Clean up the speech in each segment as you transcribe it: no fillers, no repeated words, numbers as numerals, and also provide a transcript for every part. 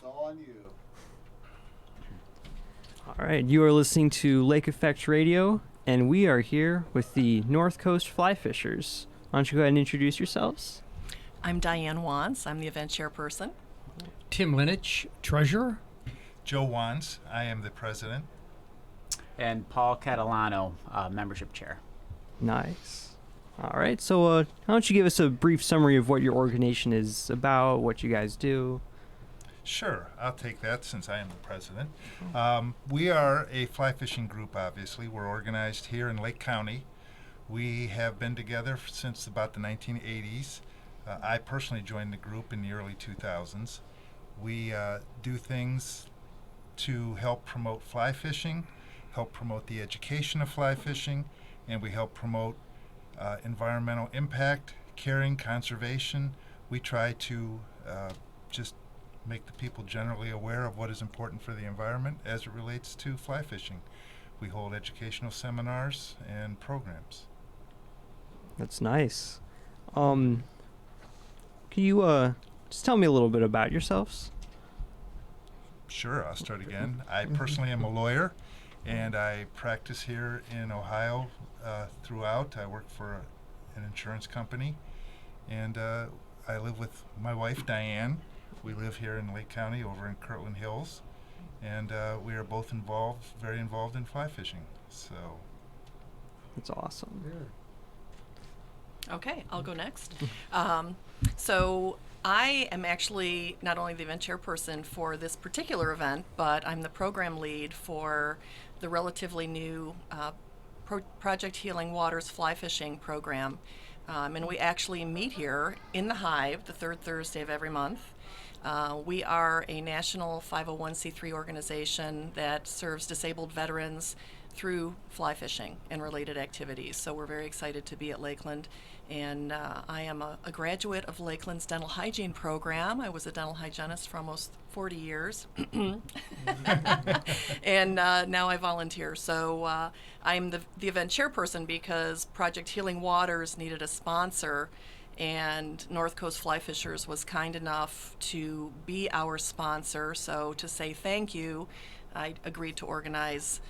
It's all on you. All right, you are listening to Lake Effect Radio, and we are here with the North Coast Fly Fishers. Why don't you go ahead and introduce yourselves? I'm Diane Wands. I'm the event chairperson. Tim Linich, treasurer. Joe Wands, I am the president. And Paul Catalano, membership chair. Nice. All right, so why don't you give us a brief summary of what your organization is about, what you guys do? Sure, I'll take that since I am the president. We are a fly fishing group, obviously. We're organized here in Lake County. We have been together since about the 1980s. I personally joined the group in the early 2000s. We do things to help promote fly fishing, help promote the education of fly fishing, and we help promote environmental impact, caring, conservation. We try to just make the people generally aware of what is important for the environment as it relates to fly fishing. We hold educational seminars and programs. That's nice. Can you just tell me a little bit about yourselves? Sure, I'll start again. I personally am a lawyer, and I practice here in Ohio throughout. I work for an insurance company, and I live with my wife, Diane. We live here in Lake County over in Kirtland Hills, and we are both very involved in fly fishing. So That's awesome. Yeah. Okay, I'll go next. So I am actually not only the event chairperson for this particular event, but I'm the program lead for the relatively new Project Healing Waters fly fishing program. And we actually meet here in the Hive the third Thursday of every month. We are a national 501c3 organization that serves disabled veterans through fly fishing and related activities. So we're very excited to be at Lakeland. And I am a graduate of Lakeland's dental hygiene program. I was a dental hygienist for almost 40 years. And now I volunteer. So I'm the event chairperson because Project Healing Waters needed a sponsor, and North Coast Fly Fishers was kind enough to be our sponsor. So to say thank you, I agreed to organize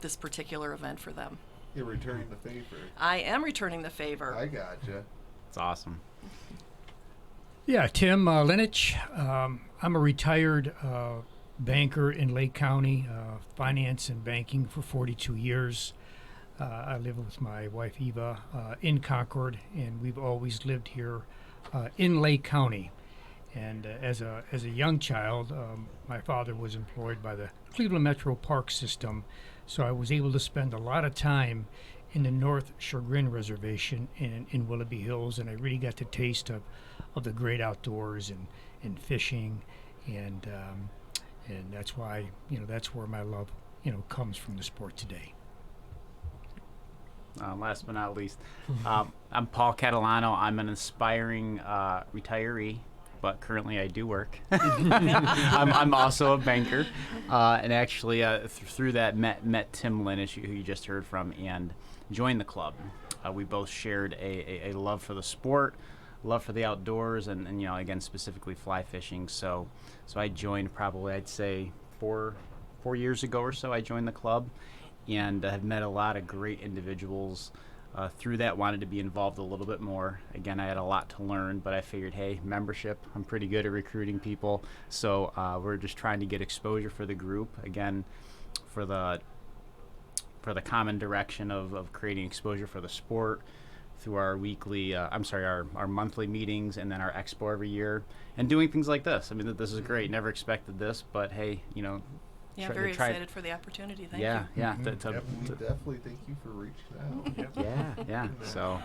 this particular event for them. You're returning the favor. I am returning the favor. I gotcha. It's awesome. Yeah, Tim Linich. I'm a retired banker in Lake County, finance and banking for 42 years. I live with my wife Eva in Concord, and we've always lived here in Lake County. And as a young child, my father was employed by the Cleveland Metro Park System, so I was able to spend a lot of time in the North Chagrin Reservation in Willoughby Hills, and I really got the taste of the great outdoors and fishing, and that's why that's where my love comes from the sport today. Last but not least, I'm Paul Catalano. I'm an aspiring retiree, but currently I do work. I'm also a banker, and actually through that met Tim Linich, who you just heard from, and joined the club. We both shared a love for the sport, love for the outdoors, and again specifically fly fishing. So I joined probably I'd say four years ago or so. I joined the club, and have met a lot of great individuals. Through that, wanted to be involved a little bit more. Again, I had a lot to learn, but I figured, hey, membership, I'm pretty good at recruiting people. So we're just trying to get exposure for the group, again, for the common direction of creating exposure for the sport through our our monthly meetings, and then our expo every year, and doing things like this. I mean, this is great. Never expected this, but hey, Yeah, very excited for the opportunity. Thank you. Yeah. We definitely thank you for reaching out. Yeah. So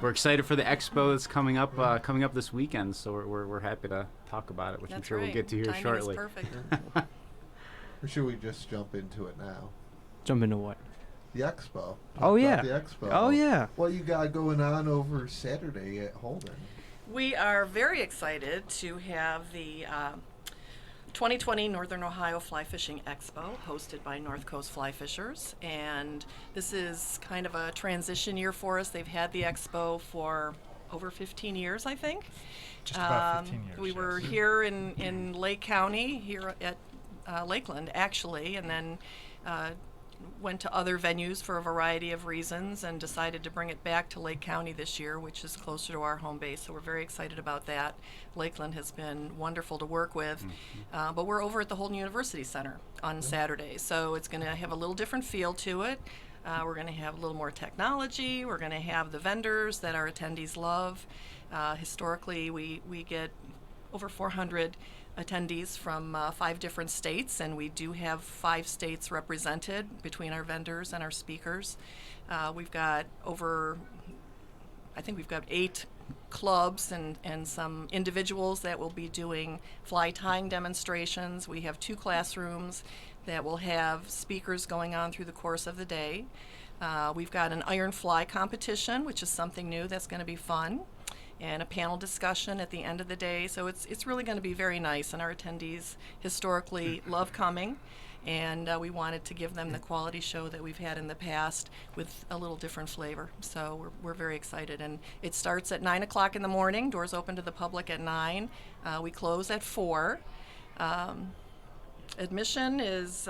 we're excited for the expo that's coming up this weekend. So we're happy to talk about it, which That's I'm sure right. we'll get to here Timing shortly. is perfect. Or should we just jump into it now? Jump into what? The expo. Oh, Talk yeah. about the expo. Oh, yeah. What you got going on over Saturday at Holden? We are very excited to have the 2020 Northern Ohio Fly Fishing Expo, hosted by North Coast Fly Fishers, and this is kind of a transition year for us. They've had the expo for over 15 years, I think. Just about 15 years. We were yes. here in Lake County, here at Lakeland, actually, and then went to other venues for a variety of reasons and decided to bring it back to Lake County this year, which is closer to our home base, so we're very excited about that. Lakeland has been wonderful to work with, but we're over at the Holden University Center on Saturday, so it's going to have a little different feel to it. We're going to have a little more technology. We're going to have the vendors that our attendees love. Historically, we get over 400 attendees from 5 different states, and we do have 5 states represented between our vendors and our speakers. We've got I think we've got 8 clubs and some individuals that will be doing fly tying demonstrations. We have 2 classrooms that will have speakers going on through the course of the day. We've got an iron fly competition, which is something new that's going to be fun, and a panel discussion at the end of the day. So it's really going to be very nice, and our attendees historically love coming, and we wanted to give them the quality show that we've had in the past with a little different flavor. So we're very excited, and it starts at 9 o'clock in the morning. Doors open to the public at 9. We close at 4. Admission is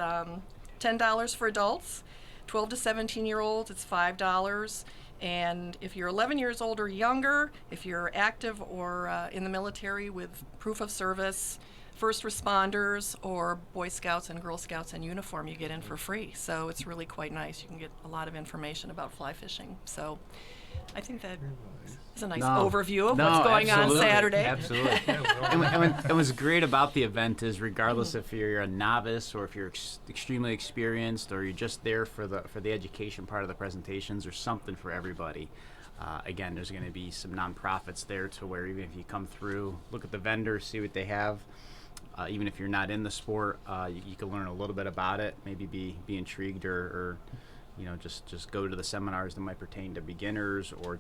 $10 for adults. 12 to 17-year-olds, it's $5. And if you're 11 years old or younger, if you're active or in the military with proof of service, first responders, or Boy Scouts and Girl Scouts in uniform, you get in for free. So it's really quite nice. You can get a lot of information about fly fishing. So I think that is a nice overview of what's going on Saturday. Absolutely. And what's great about the event is, regardless if you're a novice or if you're extremely experienced or you're just there for the education part of the presentations, there's something for everybody. Again, there's going to be some nonprofits there to where even if you come through, look at the vendors, see what they have. Even if you're not in the sport, you can learn a little bit about it, maybe be intrigued or just go to the seminars that might pertain to beginners, or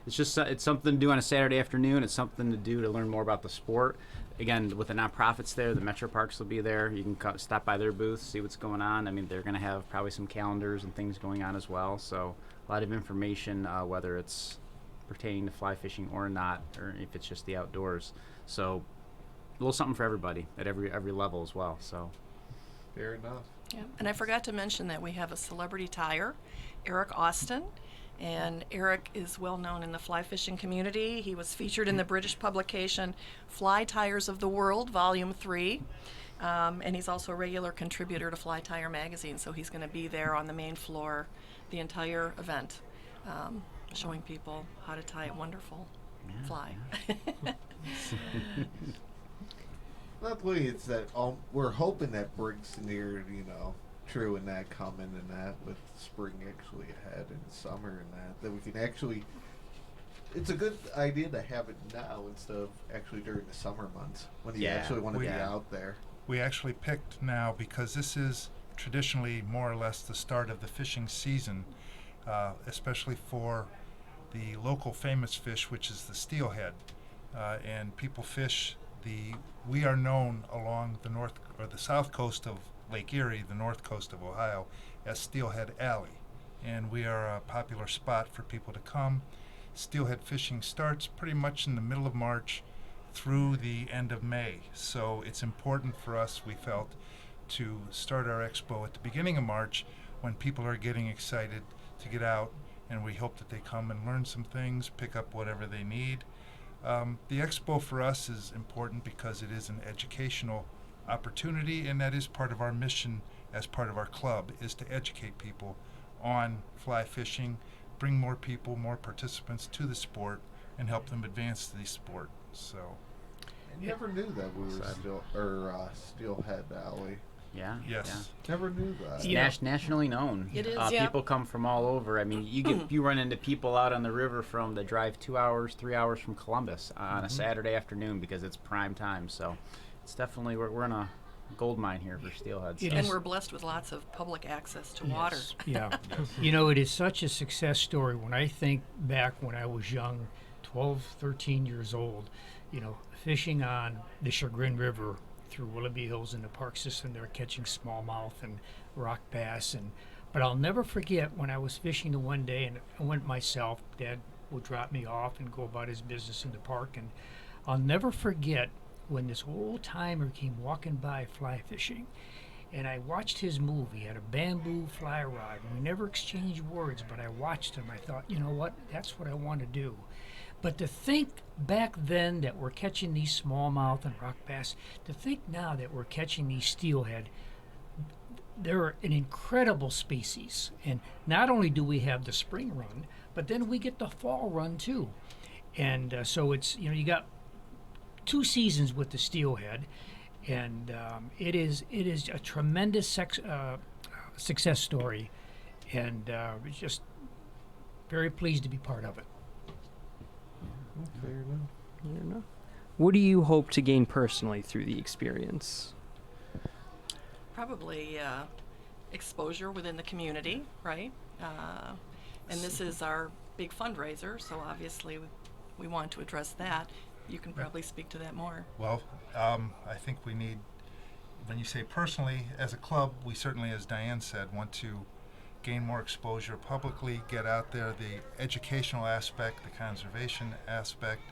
it's something to do on a Saturday afternoon. It's something to do to learn more about the sport. Again, with the nonprofits there, the Metro Parks will be there. You can stop by their booth, see what's going on. I mean, they're going to have probably some calendars and things going on as well. So a lot of information, whether it's pertaining to fly fishing or not, or if it's just the outdoors. So a little something for everybody at every level as well. So Fair enough. Yeah. And I forgot to mention that we have a celebrity tyer, Eric Austin. And Eric is well known in the fly fishing community. He was featured in the British publication Fly Tyers of the World, Volume 3. And he's also a regular contributor to Fly Tyer magazine, so he's going to be there on the main floor the entire event, showing people how to tie a wonderful fly. Luckily, it's that we're hoping that breaks near, true and that coming and that with spring actually ahead and summer and that we can actually, it's a good idea to have it now instead of actually during the summer months when you actually want to be out there. We actually picked now because this is traditionally more or less the start of the fishing season, especially for the local famous fish, which is the steelhead. And people fish we are known along the north or the south coast of Lake Erie, the north coast of Ohio, as Steelhead Alley. And we are a popular spot for people to come. Steelhead fishing starts pretty much in the middle of March through the end of May. So it's important for us, we felt, to start our expo at the beginning of March when people are getting excited to get out, and we hope that they come and learn some things, pick up whatever they need. The expo for us is important because it is an educational opportunity, and that is part of our mission as part of our club, is to educate people on fly fishing, bring more people, more participants to the sport, and help them advance the sport. So, I never knew that we were Steelhead Alley. Yeah. yes. Never knew that. It's nationally known. It is, yeah. People come from all over. I mean, you run into people out on the river that drive 2 hours, 3 hours from Columbus on a Saturday afternoon because it's prime time. So it's definitely, we're in a gold mine here for steelhead. And we're blessed with lots of public access to water. Yeah. It is such a success story. When I think back when I was young, 12, 13 years old, fishing on the Chagrin River through Willoughby Hills in the park system there, catching smallmouth and rock bass. But I'll never forget when I was fishing the one day, and I went myself. Dad will drop me off and go about his business in the park. And I'll never forget when this old timer came walking by fly fishing, and I watched his move. He had a bamboo fly rod. We never exchanged words, but I watched him. I thought, you know what? That's what I want to do. But to think back then that we're catching these smallmouth and rock bass, to think now that we're catching these steelhead, they're an incredible species. And not only do we have the spring run, but then we get the fall run too. And so it's, you got 2 seasons with the steelhead, and it is a tremendous success story, and just very pleased to be part of it. Fair enough. Fair enough. What do you hope to gain personally through the experience? Probably exposure within the community, right? And this is our big fundraiser, so obviously we want to address that. You can probably speak to that more. Well, I think we need, when you say personally, as a club, we certainly, as Diane said, want to gain more exposure publicly, get out there, the educational aspect, the conservation aspect,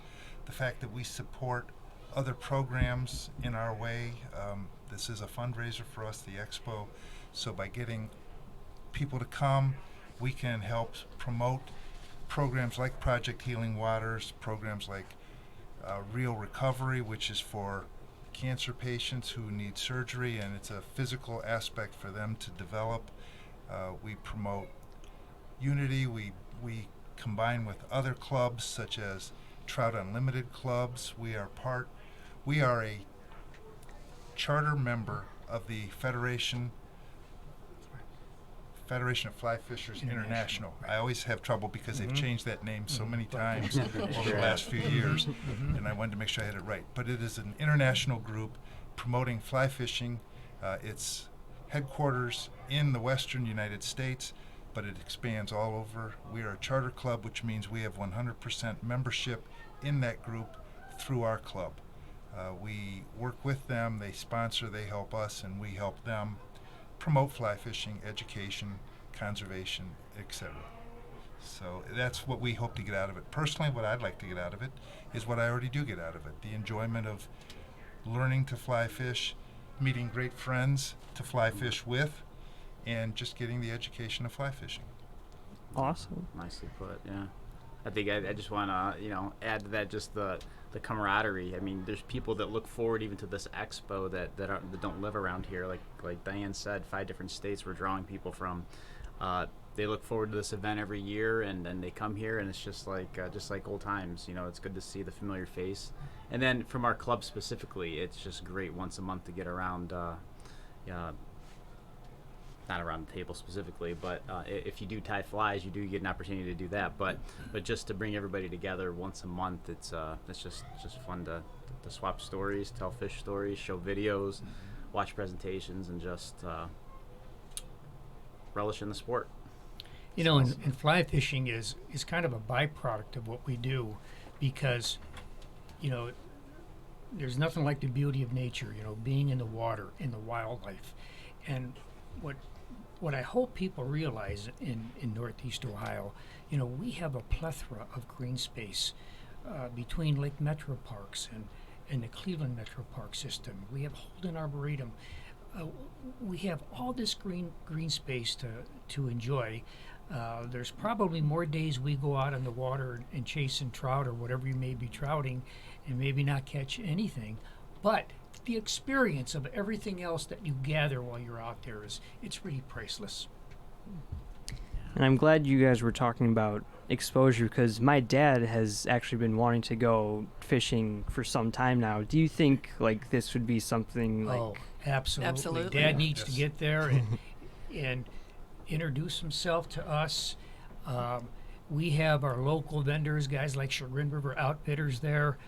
the fact that we support other programs in our way. This is a fundraiser for us, the Expo, so by getting people to come, we can help promote programs like Project Healing Waters, programs like Real Recovery, which is for cancer patients who need surgery, and it's a physical aspect for them to develop. We promote unity. We combine with other clubs such as Trout Unlimited clubs. We are a charter member of the Federation of Fly Fishers International. I always have trouble because they've changed that name so many times over the last few years, and I wanted to make sure I had it right. But it is an international group promoting fly fishing. Its headquarters in the western United States, but it expands all over. We are a charter club, which means we have 100% membership in that group through our club. We work with them, they sponsor, they help us, and we help them promote fly fishing, education, conservation, etc. So that's what we hope to get out of it. Personally, what I'd like to get out of it is what I already do get out of it, the enjoyment of learning to fly fish, meeting great friends to fly fish with, and just getting the education of fly fishing. Awesome. Nicely put, yeah. I think I just want to, add to that just the camaraderie. I mean, there's people that look forward even to this expo that don't live around here. Like Diane said, 5 different states we're drawing people from. They look forward to this event every year, and they come here, and it's just like old times. It's good to see the familiar face. And then from our club specifically, it's just great once a month to get around. Not around the table specifically, but if you do tie flies, you do get an opportunity to do that. But just to bring everybody together once a month, it's just fun to swap stories, tell fish stories, show videos, watch presentations, and just relish in the sport. And fly fishing is kind of a byproduct of what we do, because there's nothing like the beauty of nature, being in the water, in the wildlife. And what I hope people realize in Northeast Ohio, we have a plethora of green space between Lake Metro Parks and the Cleveland Metro Park system. We have Holden Arboretum. We have all this green space to enjoy. There's probably more days we go out on the water and chasing trout or whatever you may be trouting and maybe not catch anything, but the experience of everything else that you gather while you're out there it's really priceless. And I'm glad you guys were talking about exposure, because my dad has actually been wanting to go fishing for some time now. Do you think this would be something like? Oh, absolutely. Dad needs to get there and introduce himself to us. We have our local vendors, guys like Chagrin River Outfitters there.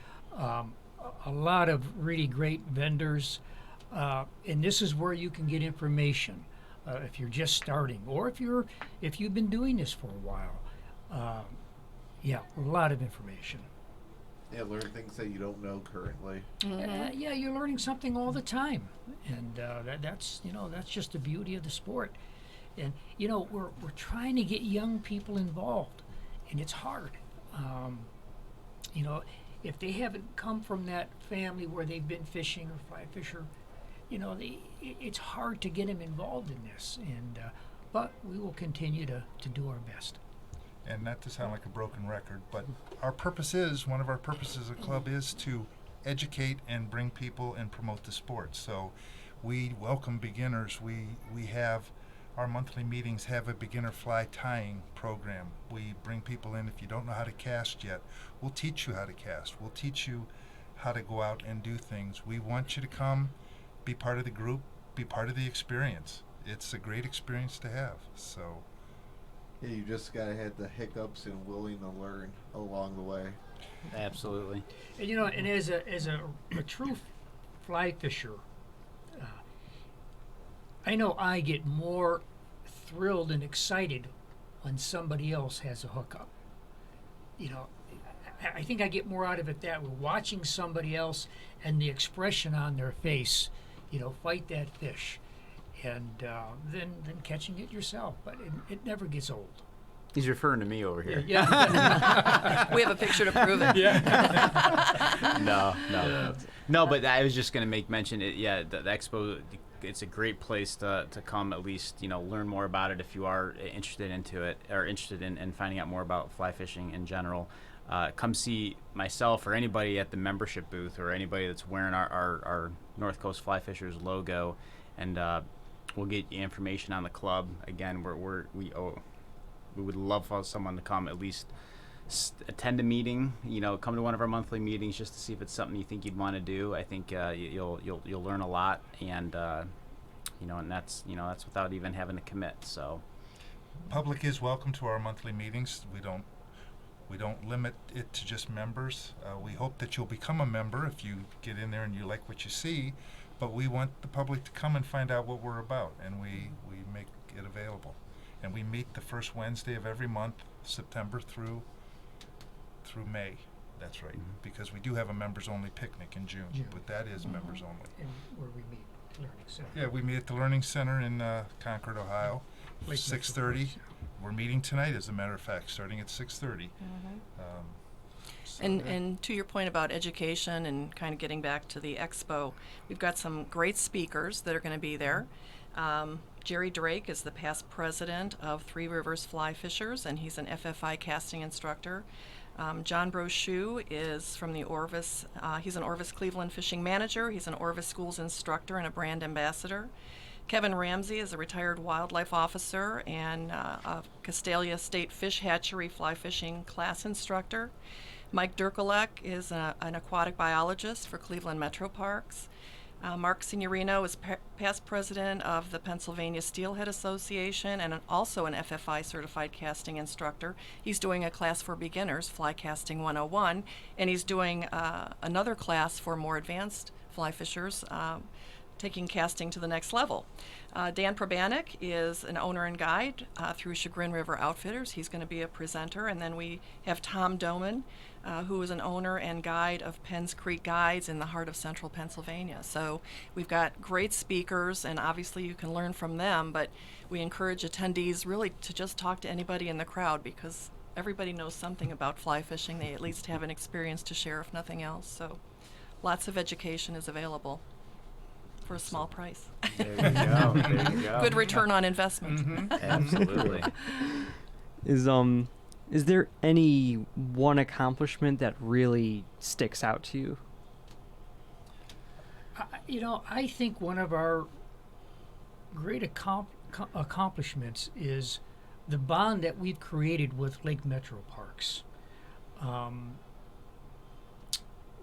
A lot of really great vendors, and this is where you can get information if you're just starting, or if you've been doing this for a while. A lot of information. Yeah, learn things that you don't know currently. You're learning something all the time, and that's just the beauty of the sport. And we're trying to get young people involved, and it's hard. You know, if they haven't come from that family where they've been fishing or fly fisher, you know, it's hard to get them involved in this. And but we will continue to do our best. And not to sound like a broken record, but our purpose is, one of our purposes as a club is to educate and bring people and promote the sport. So we welcome beginners. We have, our monthly meetings have a beginner fly tying program. We bring people in, if you don't know how to cast yet, we'll teach you how to cast. We'll teach you how to go out and do things. We want you to come, be part of the group, be part of the experience. It's a great experience to have. So Yeah, you just gotta have the hiccups and willing to learn along the way. Absolutely. And you know, and as a true fly fisher, I know I get more thrilled and excited when somebody else has a hookup. You know, I think I get more out of it that way, watching somebody else and the expression on their face, you know, fight that fish, and then catching it yourself. But it never gets old. He's referring to me over here. Yeah. We have a picture to prove it. No, but I was just going to make mention, the Expo, it's a great place to come, at least, you know, learn more about it if you are interested into it, or interested in finding out more about fly fishing in general. Come see myself or anybody at the membership booth, or anybody that's wearing our North Coast Fly Fishers logo, and we'll get you information on the club. Again, we would love for someone to come, at least attend a meeting, you know, come to one of our monthly meetings just to see if it's something you think you'd want to do. I think you'll learn a lot, and you know, and that's without even having to commit. So public is welcome to our monthly meetings. We don't limit it to just members. We hope that you'll become a member if you get in there and you like what you see, but we want the public to come and find out what we're about, and we make it available. And we meet the first Wednesday of every month, September through May. That's right, because we do have a members-only picnic in June, but that is members only. And where we meet, Learning Center. Yeah, we meet at the Learning Center in Concord, Ohio, 6:30. We're meeting tonight, as a matter of fact, starting at 6:30. And to your point about education and kind of getting back to the Expo, we've got some great speakers that are going to be there. Jerry Drake is the past president of Three Rivers Fly Fishers, and he's an FFI casting instructor. John Brochu is from the Orvis. He's an Orvis Cleveland fishing manager. He's an Orvis Schools instructor and a brand ambassador. Kevin Ramsey is a retired wildlife officer and a Castalia State Fish Hatchery fly fishing class instructor. Mike Durkalek is an aquatic biologist for Cleveland Metro Parks. Mark Signorino is past president of the Pennsylvania Steelhead Association and also an FFI certified casting instructor. He's doing a class for beginners, Fly Casting 101, and he's doing another class for more advanced fly fishers, taking casting to the next level. Dan Probanik is an owner and guide through Chagrin River Outfitters. He's going to be a presenter. And then we have Tom Doman, who is an owner and guide of Penns Creek Guides in the heart of central Pennsylvania. So we've got great speakers, and obviously you can learn from them, but we encourage attendees really to just talk to anybody in the crowd, because everybody knows something about fly fishing. They at least have an experience to share, if nothing else. So lots of education is available for a small price. there you go. There you go. Good return on investment. Absolutely. Is there any one accomplishment that really sticks out to you? I think one of our great accomplishments is the bond that we've created with Lake Metro Parks.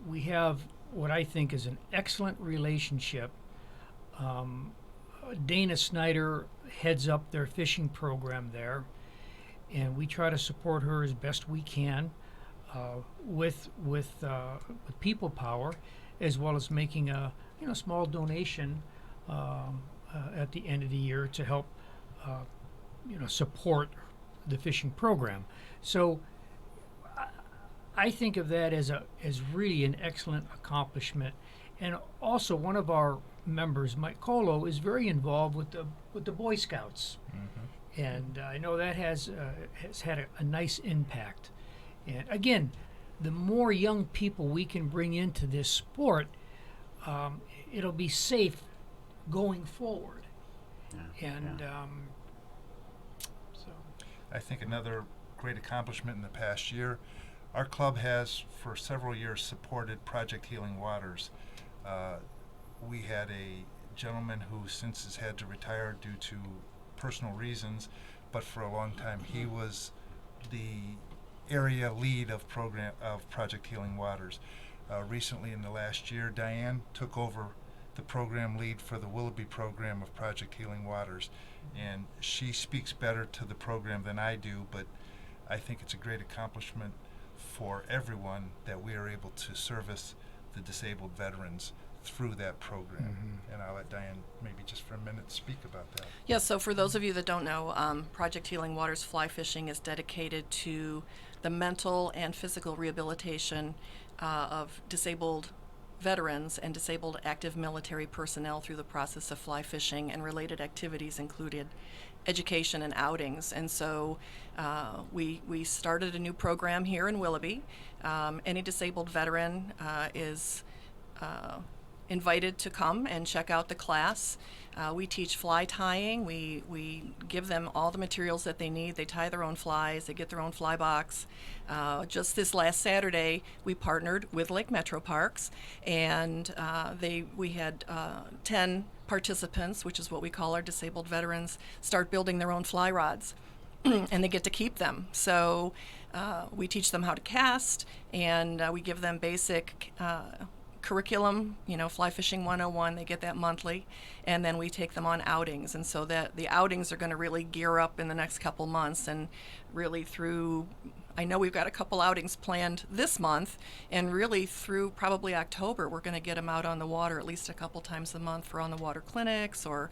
We have what I think is an excellent relationship. Dana Snyder heads up their fishing program there, and we try to support her as best we can with people power, as well as making a small donation at the end of the year to help support the fishing program. So I think of that as really an excellent accomplishment. And also, one of our members, Mike Colo, is very involved with the Boy Scouts, and I know that has had a nice impact. And again, the more young people we can bring into this sport, it'll be safe going forward. And so I think another great accomplishment in the past year, our club has for several years supported Project Healing Waters. We had a gentleman who since has had to retire due to personal reasons, but for a long time he was the area lead of Project Healing Waters. Recently in the last year, Diane took over the program lead for the Willoughby program of Project Healing Waters, and she speaks better to the program than I do, but I think it's a great accomplishment for everyone that we are able to service the disabled veterans through that program. And I'll let Diane maybe just for a minute speak about that. Yeah, so for those of you that don't know, Project Healing Waters Fly Fishing is dedicated to the mental and physical rehabilitation of disabled veterans and disabled active military personnel through the process of fly fishing, and related activities included education and outings. And so we started a new program here in Willoughby. Any disabled veteran is invited to come and check out the class. We teach fly tying. We give them all the materials that they need. They tie their own flies. They get their own fly box. Just this last Saturday, we partnered with Lake Metro Parks, and we had 10 participants, which is what we call our disabled veterans, start building their own fly rods. And they get to keep them. So we teach them how to cast, and we give them basic curriculum, Fly Fishing 101. They get that monthly, and then we take them on outings. And so that the outings are going to really gear up in the next couple months, and really through, I know we've got a couple outings planned this month, and really through probably October, we're going to get them out on the water at least a couple times a month for on the water clinics, or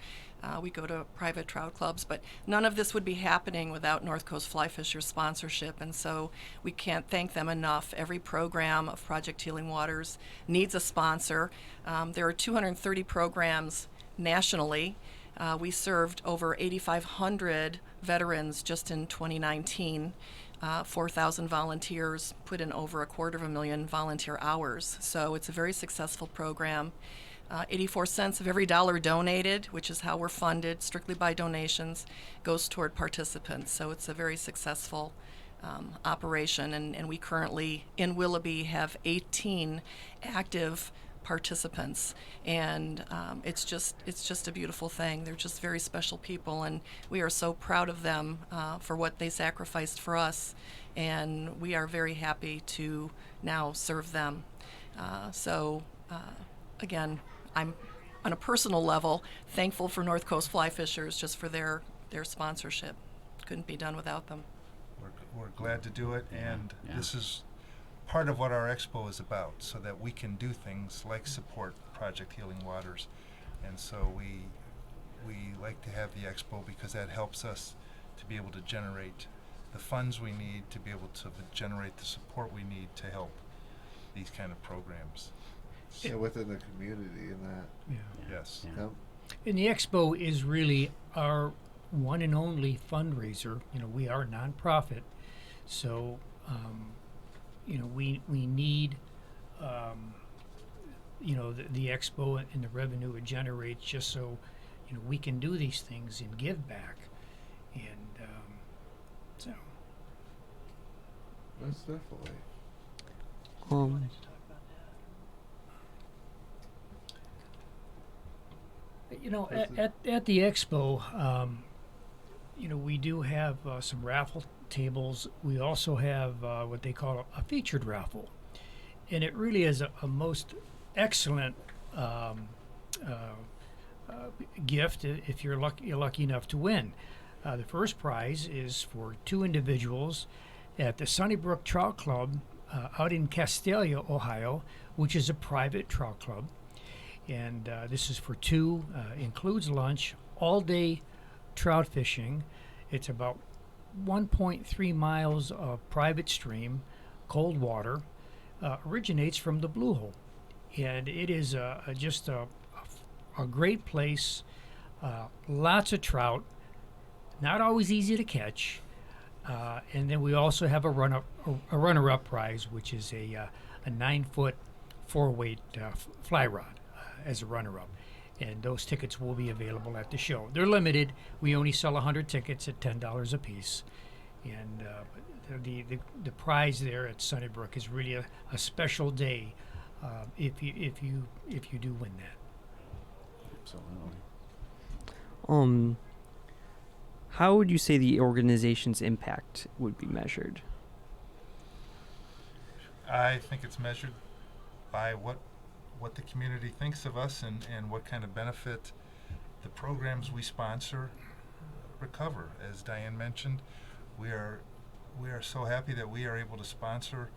we go to private trout clubs. But none of this would be happening without North Coast Fly Fishers sponsorship, and so we can't thank them enough. Every program of Project Healing Waters needs a sponsor. There are 230 programs nationally. We served over 8,500 veterans just in 2019. 4,000 volunteers, put in over 250,000 volunteer hours. So it's a very successful program. 84 cents of every dollar donated, which is how we're funded, strictly by donations, goes toward participants. So it's a very successful operation. And we currently, in Willoughby, have 18 active participants, and it's just a beautiful thing. They're just very special people, and we are so proud of them for what they sacrificed for us, and we are very happy to now serve them. Again, I'm on a personal level thankful for North Coast Fly Fishers just for their sponsorship. Couldn't be done without them. We're glad to do it, and this is part of what our Expo is about, so that we can do things like support Project Healing Waters. And so we like to have the Expo because that helps us to be able to generate the funds we need to be able to generate the support we need to help these kind of programs. Yeah, within the community and that. Yes. Yep. And the Expo is really our one and only fundraiser. We are a nonprofit, so we need the Expo and the revenue it generates, just so we can do these things and give back, and so Most definitely. at the Expo, we do have some raffle tables. We also have what they call a featured raffle, and it really is a most excellent gift if you're lucky enough to win. The first prize is for 2 individuals at the Sunnybrook Trout Club out in Castalia, Ohio, which is a private trout club. And this is for 2, includes lunch, all-day trout fishing. It's about 1.3 miles of private stream, cold water, originates from the Blue Hole. And it is just a great place, lots of trout, not always easy to catch, And then we also have a runner-up prize, which is a 9-foot 4-weight fly rod as a runner-up. And those tickets will be available at the show. They're limited. We only sell 100 tickets at $10 a piece. And the prize there at Sunnybrook is really a special day if you do win that. Absolutely. How would you say the organization's impact would be measured? I think it's measured by what the community thinks of us and what kind of benefit the programs we sponsor recover. As Diane mentioned, we are so happy that we are able to sponsor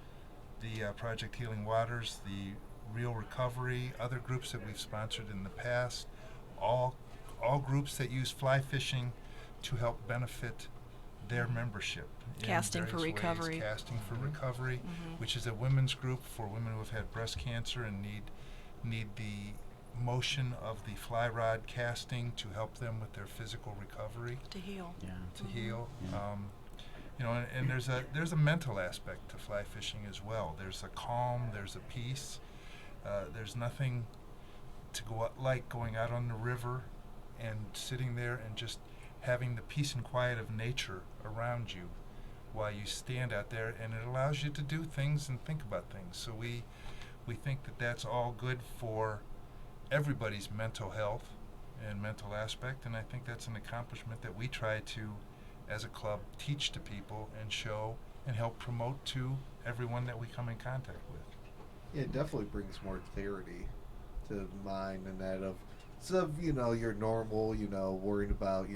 the Project Healing Waters, the Real Recovery, other groups that we've sponsored in the past, all groups that use fly fishing to help benefit their membership. in Casting for various ways. Recovery. Casting for Recovery, which is a women's group for women who have had breast cancer and need the motion of the fly rod casting to help them with their physical recovery, To heal. Yeah. to heal. Yeah. And there's a mental aspect to fly fishing as well. There's a calm, there's a peace. There's nothing like going out on the river and sitting there and just having the peace and quiet of nature around you while you stand out there, and it allows you to do things and think about things. So we think that that's all good for everybody's mental health and mental aspect, and I think that's an accomplishment that we try to, as a club, teach to people and show and help promote to everyone that we come in contact with. Yeah, it definitely brings more clarity to mind and that of instead of, your normal, worried about,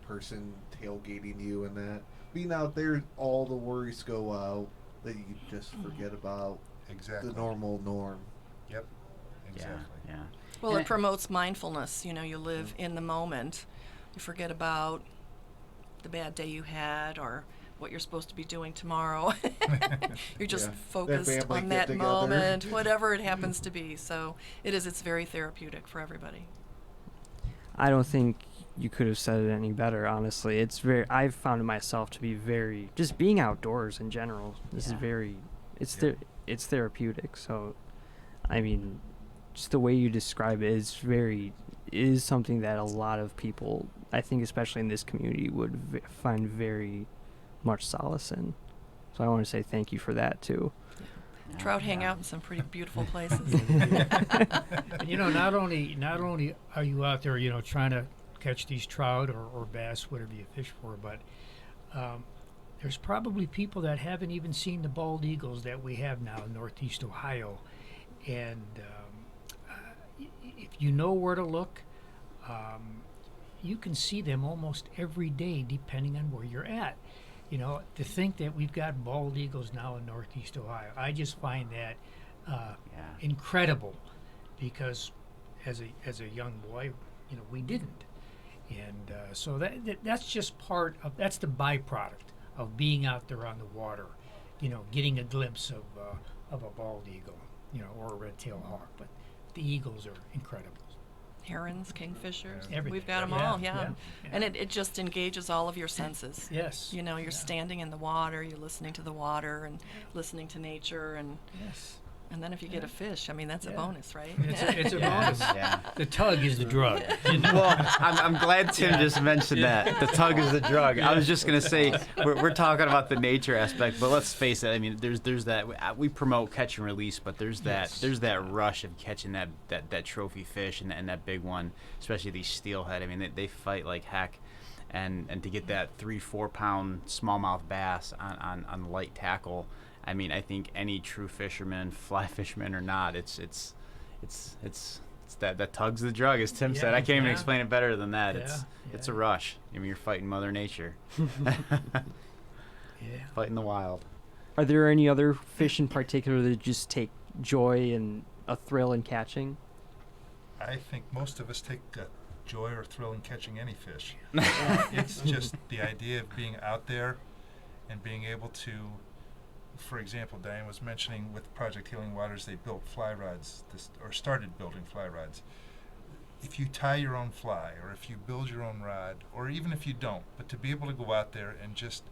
person tailgating you and that. Being out there, all the worries go out that you just forget about Exactly. the normal norm. Yep. Exactly. Yeah. Well, And it promotes mindfulness. You live in the moment. You forget about the bad day you had or what you're supposed to be doing tomorrow. You're just Yeah. focused That family on get that together. moment, whatever it happens to be. So it's very therapeutic for everybody. I don't think you could have said it any better, honestly. I've found it myself to be very, just being outdoors in general. This is Yeah. very, it's Yeah. it's therapeutic. So, I mean, just the way you describe it is something that a lot of people, I think especially in this community, would find very much solace in. So I want to say thank you for that too. Trout hang out in some pretty beautiful places. And, not only are you out there, trying to catch these trout or bass, whatever you fish for, but there's probably people that haven't even seen the bald eagles that we have now in Northeast Ohio. And if you know where to look, you can see them almost every day, depending on where you're at. To think that we've got bald eagles now in Northeast Ohio, I just find that incredible, because as a young boy, we didn't, and so that's just that's the byproduct of being out there on the water, getting a glimpse of a bald eagle, or a red-tailed hawk. But the eagles are incredible. Herons, kingfishers, Everything. we've got them Yeah, all, yeah. yeah. And it just engages all of your senses. Yes. You're standing in the water, you're listening to the water and listening to nature, and Yes. then if you get a fish, that's a Yeah. bonus, right? It's a Yeah. bonus. Yeah. The tug is the drug. Well, I'm glad Tim just mentioned that. The tug is the drug. I was just gonna say we're talking about the nature aspect, but let's face it. I mean, there's that we promote catch and release, but there's that rush of catching that trophy fish and that big one, especially these steelhead. I mean, they fight like heck, and to get that 3-4 pound smallmouth bass on light tackle. I mean, I think any true fisherman, fly fisherman or not, it's that tug's the drug, as Tim said. I can't even explain it better than that. It's a rush. I mean, you're fighting Mother Nature. Fighting the wild. Are there any other fish in particular that just take joy and a thrill in catching? I think most of us take joy or thrill in catching any fish. It's just the idea of being out there and being able to, for example, Diane was mentioning with Project Healing Waters, they built fly rods, or started building fly rods. If you tie your own fly, or if you build your own rod, or even if you don't, but to be able to go out there and just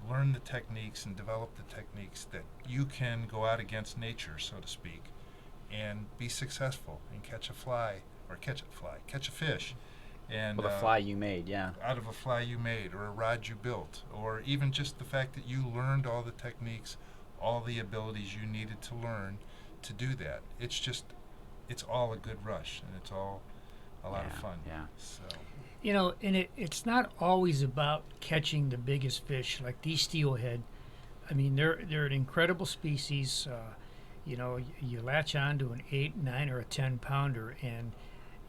learn the techniques and develop the techniques that you can go out against nature, so to speak, and be successful and catch a fish. And Well, the fly you made, yeah. out of a fly you made, or a rod you built, or even just the fact that you learned all the techniques, all the abilities you needed to learn to do that. It's all a good rush, and it's all a lot of fun. Yeah. So You know, and it's not always about catching the biggest fish like these steelhead. I mean, they're an incredible species. You know, you latch on to an 8, 9, or a 10-pounder, and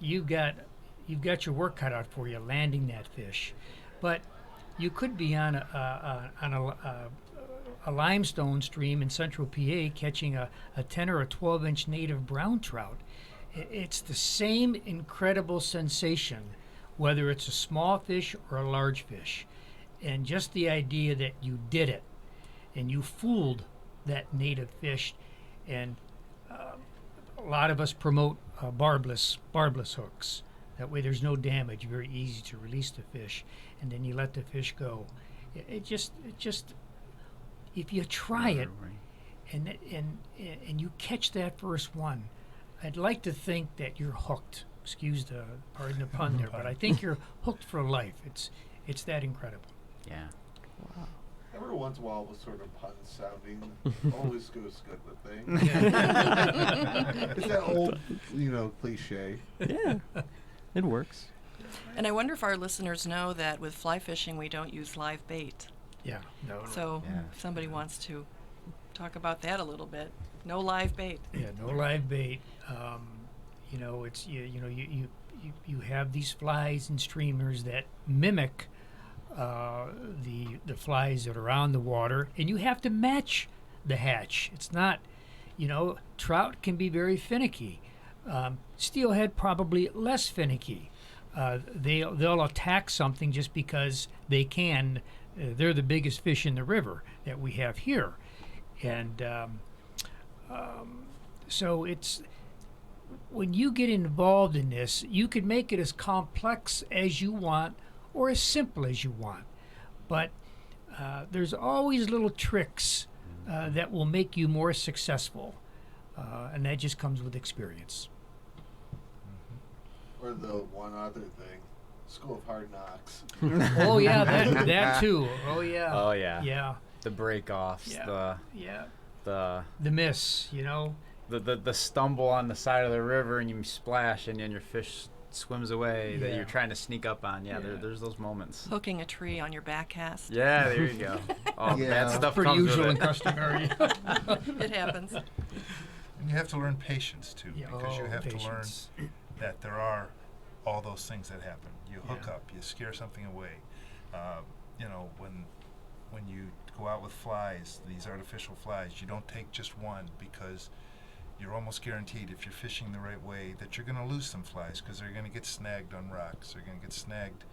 you've got your work cut out for you landing that fish. But you could be on a limestone stream in central PA catching a 10 or a 12-inch native brown trout. It's the same incredible sensation, whether it's a small fish or a large fish. And just the idea that you did it and you fooled that native fish. And a lot of us promote barbless hooks. That way there's no damage, very easy to release the fish, and then you let the fish go. It just if you try it and you catch that first one, I'd like to think that you're hooked. Pardon the pun there, but I think you're hooked for life. It's that incredible. Yeah. Wow. Every once in a while, with sort of pun sounding, always goes good with things. It's that old, cliche. Yeah, it works. And I wonder if our listeners know that with fly fishing, we don't use live bait. Yeah. No. So Yeah. if somebody wants to talk about that a little bit. No live bait. Yeah, no live bait. It's you have these flies and streamers that mimic the flies that are on the water, and you have to match the hatch. It's not, trout can be very finicky. Steelhead probably less finicky. They'll attack something just because they can. They're the biggest fish in the river that we have here, and so it's when you get involved in this, you could make it as complex as you want or as simple as you want, but there's always little tricks that will make you more successful, and that just comes with experience. Or the one other thing, School of Hard Knocks. Oh yeah, that too. Oh yeah. Oh yeah. Yeah. The break-offs, Yeah. the miss, the stumble on the side of the river and you splash and then your fish swims away that Yeah. you're trying to sneak up on. Yeah, Yeah. There's those moments. Hooking a tree on your back cast. Yeah, there you go. Oh, Yeah. that stuff pretty comes usual with and it. customary. It happens. and you have to learn patience too, Yeah, because you have patience. to learn that there are all those things that happen. You hook Yeah. up, you scare something away. When you go out with flies, these artificial flies, you don't take just one, because you're almost guaranteed, if you're fishing the right way, that you're going to lose some flies, because they're going to get snagged on rocks, they're going to get snagged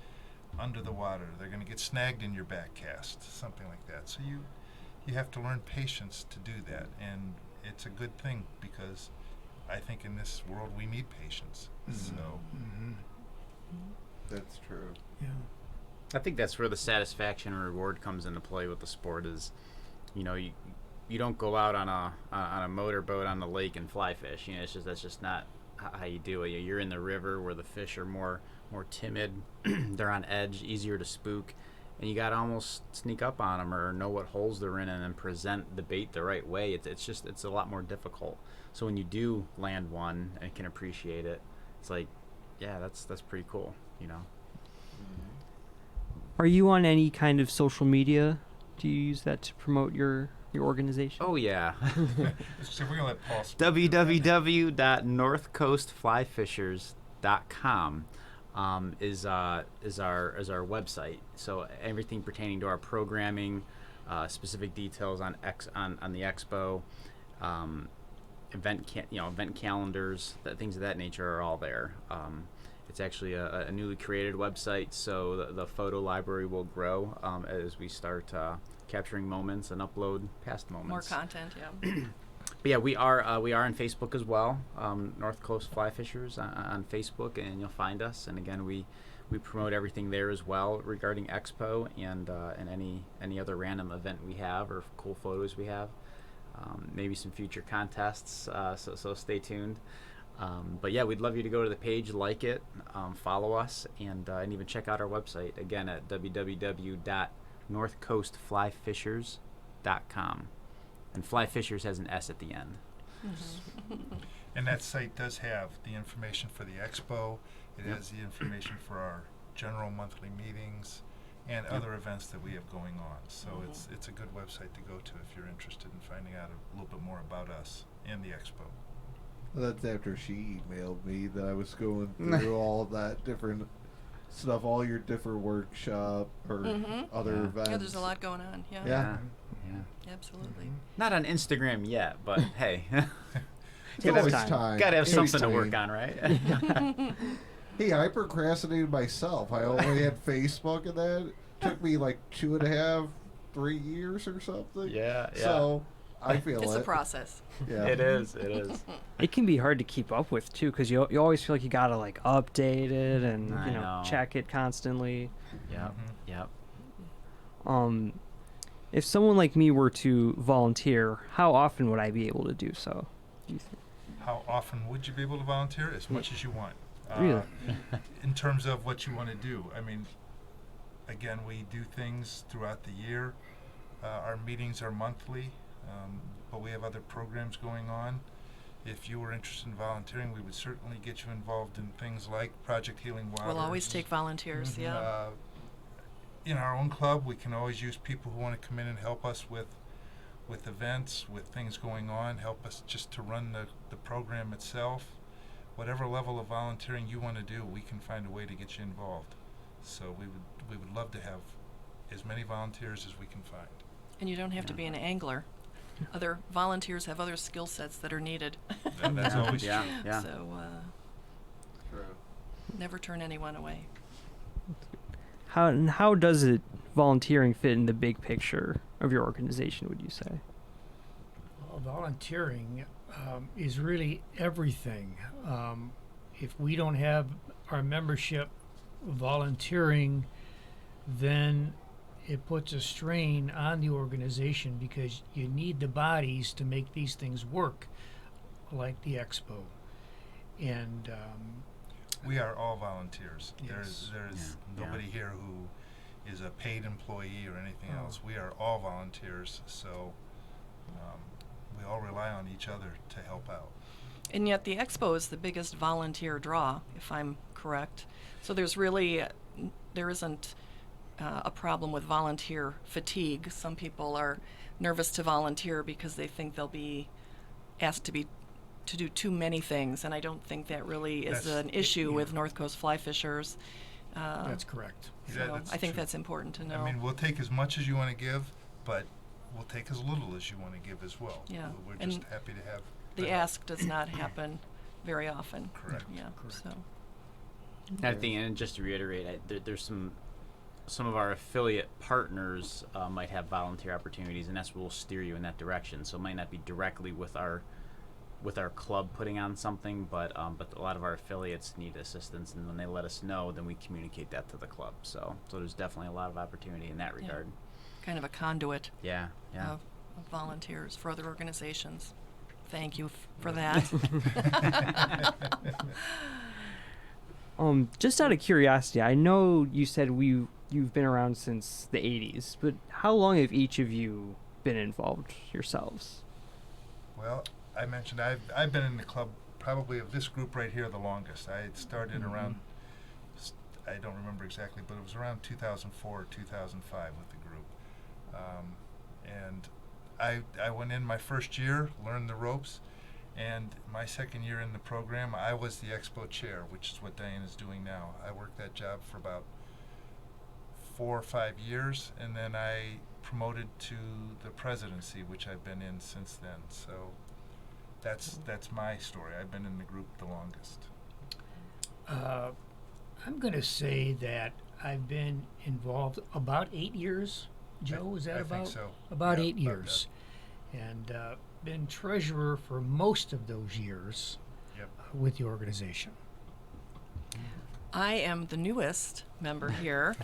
under the water, they're going to get snagged in your back cast, something like that. So you have to learn patience to do that, and it's a good thing, because I think in this world we need patience. So That's true. Yeah. I think that's where the satisfaction and reward comes into play with the sport is, you don't go out on a motorboat on the lake and fly fish. That's just not how you do it. You're in the river where the fish are more timid, they're on edge, easier to spook, and you got to almost sneak up on them or know what holes they're in and then present the bait the right way. It's a lot more difficult. So when you do land one and can appreciate it, it's like, yeah, that's pretty cool. Are you on any kind of social media? Do you use that to promote your organization? Oh yeah. we're going to let Paul speak. www.northcoastflyfishers.com is our website. So everything pertaining to our programming, specific details on the Expo, event calendars, things of that nature are all there. It's actually a newly created website, so the photo library will grow as we start capturing moments and upload past moments. More content, yeah. But yeah, we are on Facebook as well, North Coast Fly Fishers on Facebook, and you'll find us. And again, we we promote everything there as well regarding Expo and any other random event we have or cool photos we have. Maybe some future contests, so stay tuned. But yeah, we'd love you to go to the page, like it, follow us, and even check out our website again at www.northcoastflyfishers.com. And Fly Fishers has an S at the end. And that site does have the information for the Expo. It Yep. has the information for our general monthly meetings and other events that we have going on. So it's a good website to go to if you're interested in finding out a little bit more about us and the Expo. That's after she emailed me that I was going through all of that different stuff, all your different workshop or other Yeah. events. Yeah, there's a lot going on. Yeah. Yeah. Absolutely. Not on Instagram yet, but hey, It's always time. gotta have In something to between. work on, right? Hey, I procrastinated myself. I only had Facebook, and that took me like 2.5, 3 years or something. Yeah. So I feel It's it. a process. Yeah. It is. It can be hard to keep up with too, because you always feel like you gotta like update it and I know. check it constantly. Yep. Yep. If someone like me were to volunteer, how often would I be able to do so? Do you think? How often would you be able to volunteer? As much as you want. Really? In terms of what you want to do. I mean, again, we do things throughout the year. Our meetings are monthly, but we have other programs going on. If you were interested in volunteering, we would certainly get you involved in things like Project Healing Waters. We'll always take volunteers. Yeah. In our own club, we can always use people who want to come in and help us with events, with things going on, help us just to run the program itself. Whatever level of volunteering you want to do, we can find a way to get you involved. So we would love to have as many volunteers as we can find. And you don't have to be an angler. Other volunteers have other skill sets that are needed. And that's always Yeah. true. Yeah. So True. never turn anyone away. How does it volunteering fit in the big picture of your organization? Would you say? Well, volunteering is really everything. If we don't have our membership volunteering, then it puts a strain on the organization because you need the bodies to make these things work, like the Expo. And We are all volunteers. Yes. There's Yeah. nobody here who is a paid employee or anything Oh. else. We are all volunteers, so we all rely on each other to help out. And yet the Expo is the biggest volunteer draw, if I'm correct. So there isn't a problem with volunteer fatigue. Some people are nervous to volunteer because they think they'll be asked to do too many things, and I don't think that really is That's- an issue with North Coast Fly Fishers. that's correct. So that's I think true. that's important to know. I mean, we'll take as much as you want to give, but we'll take as little as you want to give as well. Yeah, We're and just happy to have the help. ask does not happen very often. Correct. Yeah. Correct. So I think, and just to reiterate, there's some of our affiliate partners might have volunteer opportunities, and that's what will steer you in that direction. So it might not be directly with our club putting on something, but a lot of our affiliates need assistance, and when they let us know, then we communicate that to the club. So there's definitely a lot of opportunity in that Yeah. regard. kind of a conduit Yeah. of volunteers for other organizations. Thank you for that. Just out of curiosity, I know you said you've been around since the 80s, but how long have each of you been involved yourselves? Well, I mentioned I've been in the club probably of this group right here the longest. I had started around, I don't remember exactly, but it was around 2004 or 2005 with the group. And I went in my first year, learned the ropes, and my second year in the program, I was the Expo chair, which is what Diane is doing now. I worked that job for about 4 or 5 years, and then I promoted to the presidency, which I've been in since then. So that's my story. I've been in the group the longest. I'm going to say that I've been involved about 8 years. Joe, is that I about? think so. About Yeah, 8 years. And been treasurer for most of those years Yep. with the organization. I am the newest member here.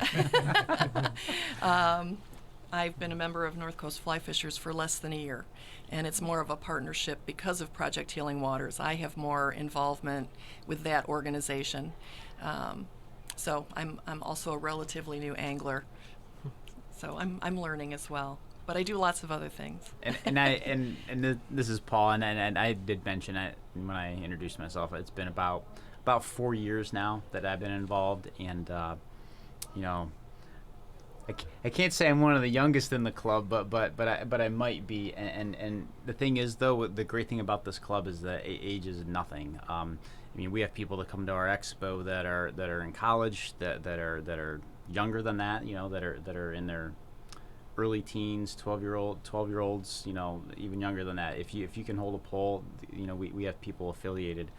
I've been a member of North Coast Fly Fishers for less than a year, and it's more of a partnership because of Project Healing Waters. I have more involvement with that organization. So I'm also a relatively new angler. So I'm learning as well. But I do lots of other things. This is Paul, and I did mention it when I introduced myself. It's been about 4 years now that I've been involved, and you know, I can't say I'm one of the youngest in the club, but I might be. And the thing is, though, the great thing about this club is that age is nothing. I mean, we have people that come to our expo that are in college, that are younger than that, you know, that are in their early teens, 12-year-olds, you know, even younger than that. If you can hold a pole, you know, we have people affiliated.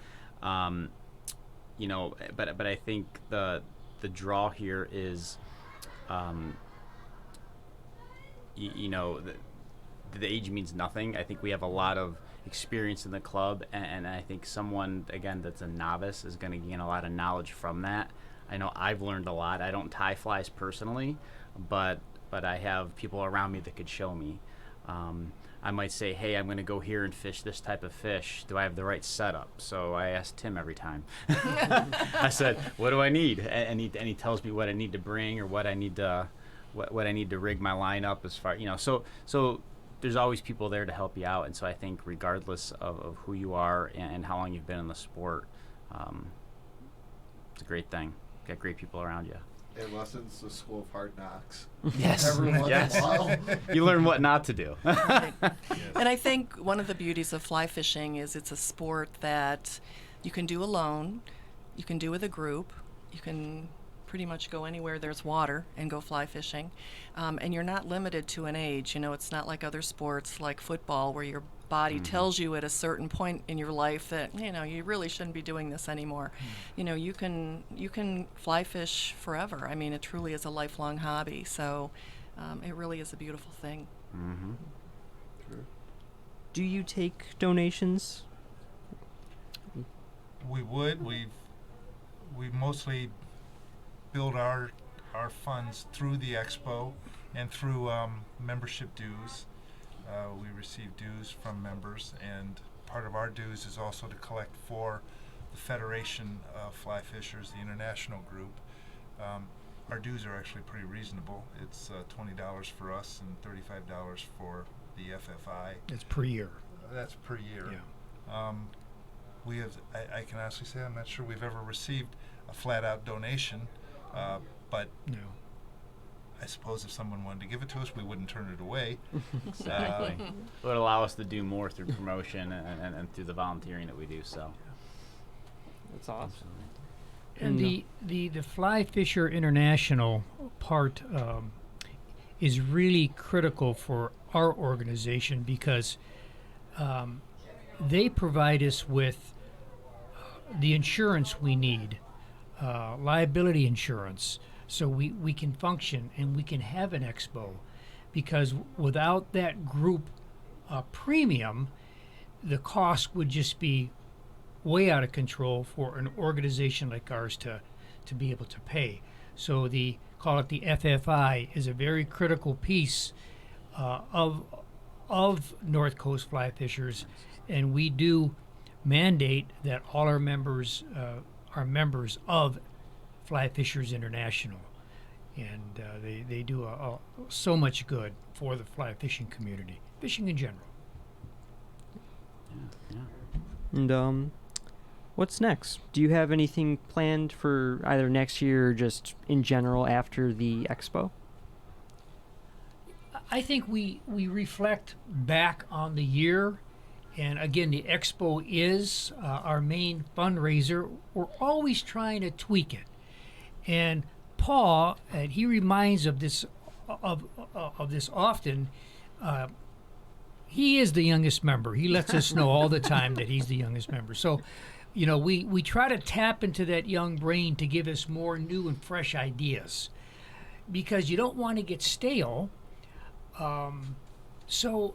You know, but I think the draw here is, you know, the age means nothing. I think we have a lot of experience in the club, and I think someone, again, that's a novice is going to gain a lot of knowledge from that. I know I've learned a lot. I don't tie flies personally, but I have people around me that could show me. I might say, hey, I'm going to go here and fish this type of fish. Do I have the right setup? So I ask Tim every time. I said, what do I need? And he tells me what I need to bring, or what I need to rig my line up as far, you know. So there's always people there to help you out. And so I think regardless of who you are and how long you've been in the sport, it's a great thing. Got great people around you. Unless it's the school of hard knocks. Yes. Every once in a while. You learn what not to do. Right. And I think one of the beauties of fly fishing is it's a sport that you can do alone, you can do with a group, you can pretty much go anywhere there's water and go fly fishing, and you're not limited to an age. You know, it's not like other sports like football where your body tells you at a certain point in your life that, you know, you really shouldn't be doing this anymore. You know, you can fly fish forever. I mean, it truly is a lifelong hobby. So it really is a beautiful thing. Mm-hmm. True. Do you take donations? We would. We mostly build our funds through the expo and through membership dues. We receive dues from members, and part of our dues is also to collect for the Federation of Fly Fishers, the international group. Our dues are actually pretty reasonable. It's $20 for us and $35 for the FFI. It's per year. That's per year. Yeah. We have. I can honestly say I'm not sure we've ever received a flat-out donation, but No. I suppose if someone wanted to give it to us, we wouldn't turn it away. Exactly. It would allow us to do more through promotion and through the volunteering that we do. So That's awesome. And the Fly Fisher International part is really critical for our organization because they provide us with the insurance we need, liability insurance, so we can function and we can have an expo. Because without that group premium, the cost would just be way out of control for an organization like ours to be able to pay. So call it the FFI is a very critical piece of North Coast Fly Fishers, and we do mandate that all our members are members of Fly Fishers International, and they do so much good for the fly fishing community, fishing in general. yeah. And what's next? Do you have anything planned for either next year or just in general after the expo? I think we reflect back on the year, and again, the expo is our main fundraiser. We're always trying to tweak it, and Paul, he reminds of this often. He is the youngest member. He lets us know all the time that he's the youngest member. So, you know, we try to tap into that young brain to give us more new and fresh ideas, because you don't want to get stale. So,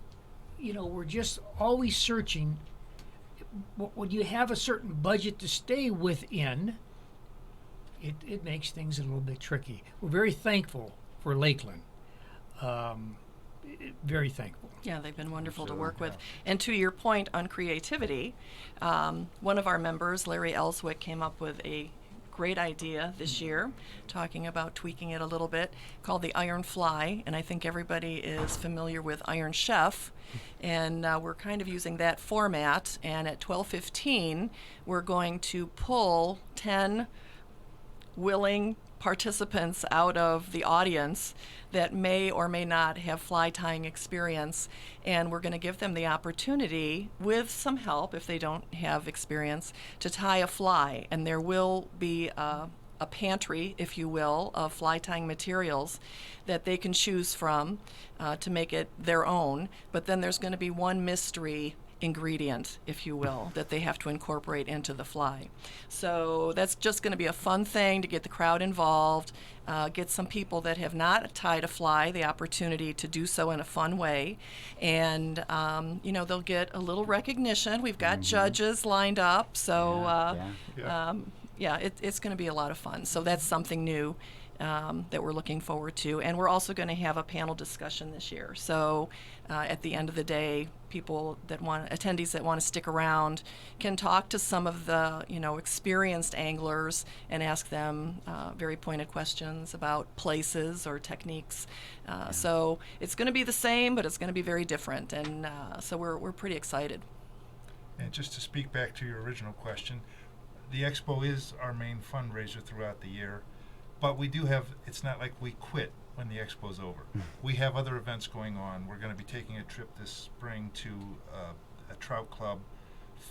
you know, we're just always searching. When you have a certain budget to stay within, it makes things a little bit tricky. We're very thankful for Lakeland. Very thankful. Yeah, they've been wonderful to work with. And to your point on creativity, one of our members, Larry Ellswick, came up with a great idea this year, talking about tweaking it a little bit, called the Iron Fly. And I think everybody is familiar with Iron Chef. And we're kind of using that format. And at 12:15, we're going to pull 10 willing participants out of the audience that may or may not have fly tying experience, and we're going to give them the opportunity, with some help if they don't have experience, to tie a fly. And there will be a pantry, if you will, of fly tying materials that they can choose from to make it their own. But then there's going to be one mystery ingredient, if you will, that they have to incorporate into the fly. So that's just going to be a fun thing to get the crowd involved, get some people that have not tied a fly the opportunity to do so in a fun way, and they'll get a little recognition. We've got judges lined up, so it's going to be a lot of fun. So that's something new that we're looking forward to. And we're also going to have a panel discussion this year. So at the end of the day, attendees that want to stick around can talk to some of the, experienced anglers and ask them very pointed questions about places or techniques. So it's going to be the same, but it's going to be very different. And so we're pretty excited. And just to speak back to your original question, the Expo is our main fundraiser throughout the year. But we do have, it's not like we quit when the Expo's over. We have other events going on. We're going to be taking a trip this spring to a trout club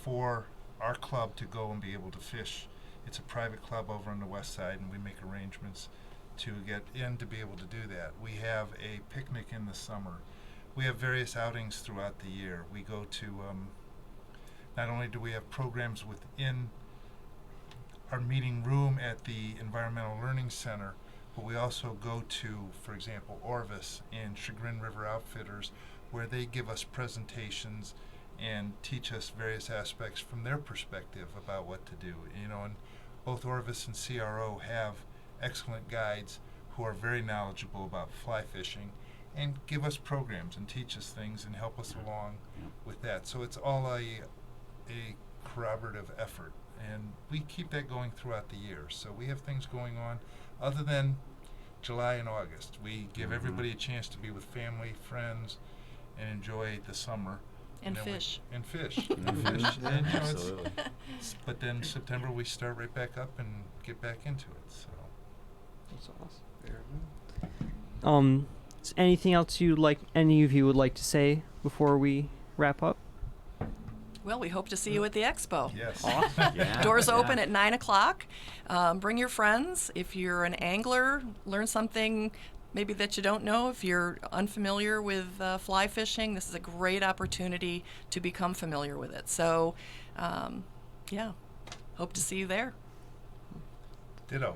for our club to go and be able to fish. It's a private club over on the west side, and we make arrangements to get in to be able to do that. We have a picnic in the summer. We have various outings throughout the year. We go to, not only do we have programs within our meeting room at the Environmental Learning Center, but we also go to, for example, Orvis and Chagrin River Outfitters, where they give us presentations and teach us various aspects from their perspective about what to do. And both Orvis and CRO have excellent guides who are very knowledgeable about fly fishing and give us programs and teach us things and help us along with that. So it's all a corroborative effort. And we keep that going throughout the year. So we have things going on other than July and August. We give everybody a chance to be with family, friends, and enjoy the summer. And fish. And fish. Absolutely. But then September we start right back up and get back into it. So That's awesome. Is anything else any of you would like to say before we wrap up? Well, we hope to see you at the Expo. yes. Awesome. Doors open at 9 o'clock. Bring your friends. If you're an angler, learn something maybe that you don't know. If you're unfamiliar with fly fishing, this is a great opportunity to become familiar with it. So, hope to see you there. Ditto.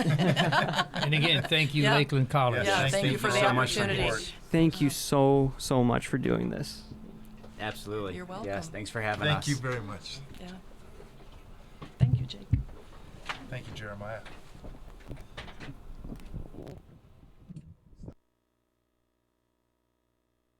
And again, thank you, Yeah. Lakeland College. Yeah, thank you you for the so much for opportunity. support. Thank you so much for doing this. Absolutely. You're welcome. Yes, thanks for having us. Thank you very much. Yeah. Thank you, Jake. Thank you, Jeremiah.